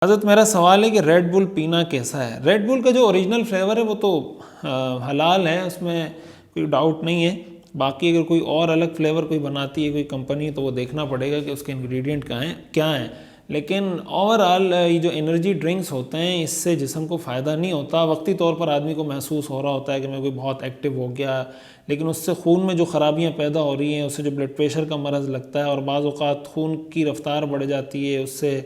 حضرت میرا سوال ہے کہ ریڈ بل پینا کیسا ہے؟ ریڈ بل کا جو اوریجنل فلیور ہے وہ تو حلال ہے، اس میں کوئی ڈاؤٹ نہیں ہے. باقی اگر کوئی اور الگ فلیور کوئی بناتی ہے کوئی کمپنی تو وہ دیکھنا پڑے گا کہ اس کے انگریڈینٹ کیا ہیں. لیکن اوور آل یہ جو انرجی ڈرنکس ہوتے ہیں اس سے جسم کو فائدہ نہیں ہوتا. وقتی طور پر آدمی کو محسوس ہو رہا ہوتا ہے کہ میں کوئی بہت ایکٹیو ہو گیا، لیکن اس سے خون میں جو خرابیاں پیدا ہو رہی ہیں، اس سے جو بلڈ پریشر کا مرض لگتا ہے اور بعض اوقات خون کی رفتار بڑھ جاتی ہے، اس سے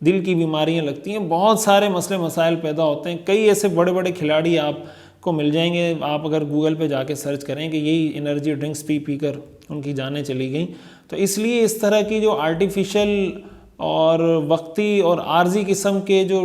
دل کی بیماریاں لگتی ہیں، بہت سارے مسئلے مسائل پیدا ہوتے ہیں. کئی ایسے بڑے بڑے کھلاڑی آپ کو مل جائیں گے، آپ اگر گوگل پہ جا کے سرچ کریں کہ یہی انرجی ڈرنکس پی کر ان کی جانیں چلی گئیں. تو اس لیے اس طرح کی جو آرٹیفیشل اور وقتی اور عارضی قسم کے جو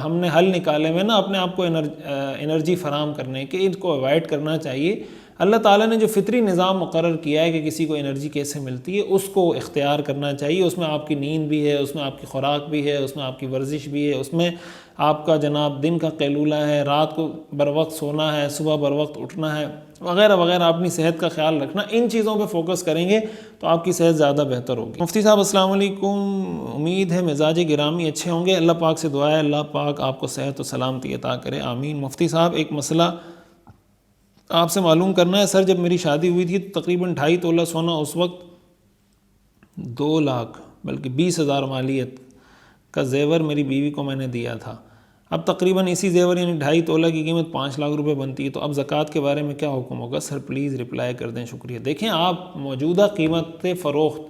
ہم نے حل نکالے ہوئے نا اپنے آپ کو انرجی فراہم کرنے کے، ان کو اوائڈ کرنا چاہیے. اللہ تعالیٰ نے جو فطری نظام مقرر کیا ہے کہ کسی کو انرجی کیسے ملتی ہے اس کو اختیار کرنا چاہیے. اس میں آپ کی نیند بھی ہے، اس میں آپ کی خوراک بھی ہے، اس میں آپ کی ورزش بھی ہے، اس میں آپ کا جناب دن کا قیلولہ ہے، رات کو بر وقت سونا ہے، صبح بر وقت اٹھنا ہے، وغیرہ وغیرہ. اپنی صحت کا خیال رکھنا، ان چیزوں پہ فوکس کریں گے تو آپ کی صحت زیادہ بہتر ہوگی. مفتی صاحب السلام علیکم، امید ہے مزاج گرامی اچھے ہوں گے. اللہ پاک سے دعا ہے اللہ پاک آپ کو صحت و سلامتی عطا کرے، آمین. مفتی صاحب ایک مسئلہ آپ سے معلوم کرنا ہے. سر جب میری شادی ہوئی تھی تو تقریباً 2.5 تولہ سونا، اس وقت 2 لاکھ بلکہ 20,000 مالیت کا زیور میری بیوی کو میں نے دیا تھا. اب تقریباً اسی زیور یعنی 2.5 تولہ کی قیمت 5 لاکھ روپے بنتی ہے. تو اب زکوٰۃ کے بارے میں کیا حکم ہوگا؟ سر پلیز رپلائی کر دیں، شکریہ. دیکھیں آپ موجودہ قیمت فروخت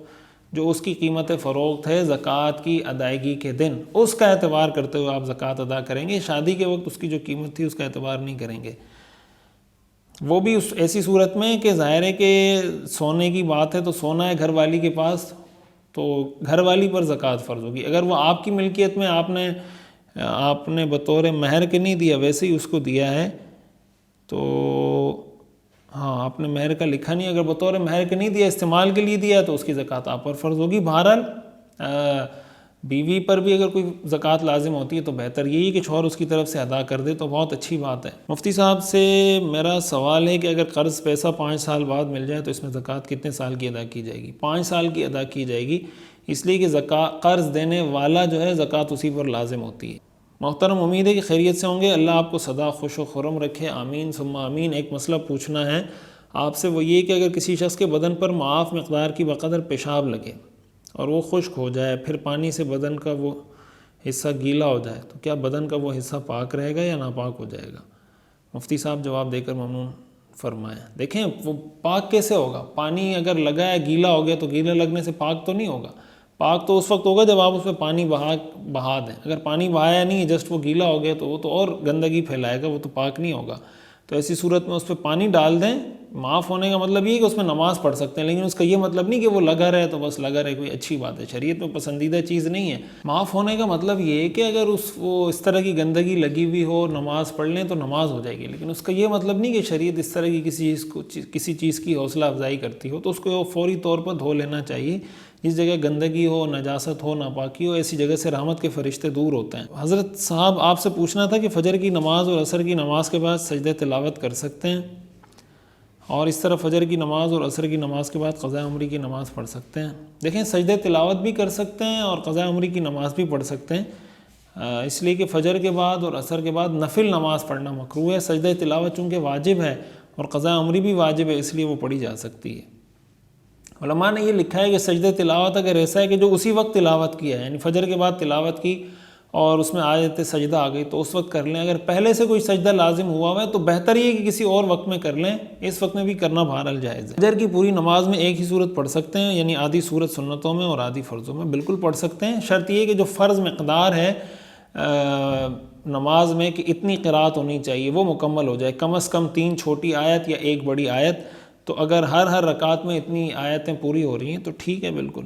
جو اس کی قیمت فروخت ہے زکوٰۃ کی ادائیگی کے دن، اس کا اعتبار کرتے ہوئے آپ زکوٰۃ ادا کریں گے. شادی کے وقت اس کی جو قیمت تھی اس کا اعتبار نہیں کریں گے. وہ بھی اس ایسی صورت میں کہ ظاہر ہے کہ سونے کی بات ہے تو سونا ہے گھر والی کے پاس تو گھر والی پر زکوٰۃ فرض ہوگی. اگر وہ آپ کی ملکیت میں آپ نے بطور مہر کے نہیں دیا، ویسے ہی اس کو دیا ہے تو ہاں آپ نے مہر کا لکھا نہیں، اگر بطور مہر کے نہیں دیا استعمال کے لیے دیا تو اس کی زکوٰۃ آپ پر فرض ہوگی. بہرحال بیوی پر بھی اگر کوئی زکوٰۃ لازم ہوتی ہے تو بہتر یہی کہ شوہر اس کی طرف سے ادا کر دے تو بہت اچھی بات ہے. مفتی صاحب سے میرا سوال ہے کہ اگر قرض پیسہ 5 سال بعد مل جائے تو اس میں زکوٰۃ کتنے سال کی ادا کی جائے گی؟ 5 سال کی ادا کی جائے گی، اس لیے کہ قرض دینے والا جو ہے زکوٰۃ اسی پر لازم ہوتی ہے. محترم امید ہے کہ خیریت سے ہوں گے، اللہ آپ کو سدا خوش و خرم رکھے، آمین ثم آمین. ایک مسئلہ پوچھنا ہے آپ سے، وہ یہ کہ اگر کسی شخص کے بدن پر معاف مقدار کی بقدر پیشاب لگے اور وہ خشک ہو جائے، پھر پانی سے بدن کا وہ حصہ گیلا ہو جائے تو کیا بدن کا وہ حصہ پاک رہے گا یا ناپاک ہو جائے گا؟ مفتی صاحب جواب دے کر ممنون فرمائیں. دیکھیں وہ پاک کیسے ہوگا؟ پانی اگر لگا ہے گیلا ہو گیا تو گیلا لگنے سے پاک تو نہیں ہوگا. پاک تو اس وقت ہوگا جب آپ اس میں پانی بہا دیں. اگر پانی بہایا نہیں ہے، جسٹ وہ گیلا ہو گیا تو وہ تو اور گندگی پھیلائے گا، وہ تو پاک نہیں ہوگا. تو ایسی صورت میں اس پہ پانی ڈال دیں. معاف ہونے کا مطلب یہ ہے کہ اس میں نماز پڑھ سکتے ہیں، لیکن اس کا یہ مطلب نہیں کہ وہ لگا رہے تو بس لگا رہے. کوئی اچھی بات ہے، شریعت میں پسندیدہ چیز نہیں ہے. معاف ہونے کا مطلب یہ ہے کہ اگر وہ اس طرح کی گندگی لگی ہوئی ہو، نماز پڑھ لیں تو نماز ہو جائے گی. لیکن اس کا یہ مطلب نہیں کہ شریعت اس طرح کی کسی چیز کی حوصلہ افزائی کرتی ہو تو اس کو فوری طور پر دھو لینا چاہیے. جس جگہ گندگی ہو، نجاست ہو، ناپاکی ہو، ایسی جگہ سے رحمت کے فرشتے دور ہوتے ہیں. حضرت صاحب آپ سے پوچھنا تھا کہ فجر کی نماز اور عصر کی نماز کے بعد سجدہ تلاوت کر سکتے ہیں، اور اس طرح فجر کی نماز اور عصر کی نماز کے بعد قضاء عمری کی نماز پڑھ سکتے ہیں؟ دیکھیں سجدہ تلاوت بھی کر سکتے ہیں اور قضاء عمری کی نماز بھی پڑھ سکتے ہیں، اس لیے کہ فجر کے بعد اور عصر کے بعد نفل نماز پڑھنا مکروہ ہے. سجدہ تلاوت چونکہ واجب ہے اور قضاء عمری بھی واجب ہے، اس لیے وہ پڑھی جا سکتی ہے. علماء نے یہ لکھا ہے کہ سجدہ تلاوت اگر ایسا ہے کہ جو اسی وقت تلاوت کیا ہے، یعنی فجر کے بعد تلاوت کی اور اس میں آیت سجدہ آ گئی تو اس وقت کر لیں. اگر پہلے سے کوئی سجدہ لازم ہوا ہے تو بہتر یہ ہے کہ کسی اور وقت میں کر لیں، اس وقت میں بھی کرنا بہرحال جائز ہے. فجر کی پوری نماز میں ایک ہی صورت پڑھ سکتے ہیں، یعنی آدھی صورت سنتوں میں اور آدھی فرضوں میں؟ بالکل پڑھ سکتے ہیں، شرط یہ کہ جو فرض مقدار ہے نماز میں کہ اتنی قرات ہونی چاہیے وہ مکمل ہو جائے، کم از کم 3 چھوٹی آیت یا 1 بڑی آیت. تو اگر ہر رکعت میں اتنی آیتیں پوری ہو رہی ہیں تو ٹھیک ہے بالکل.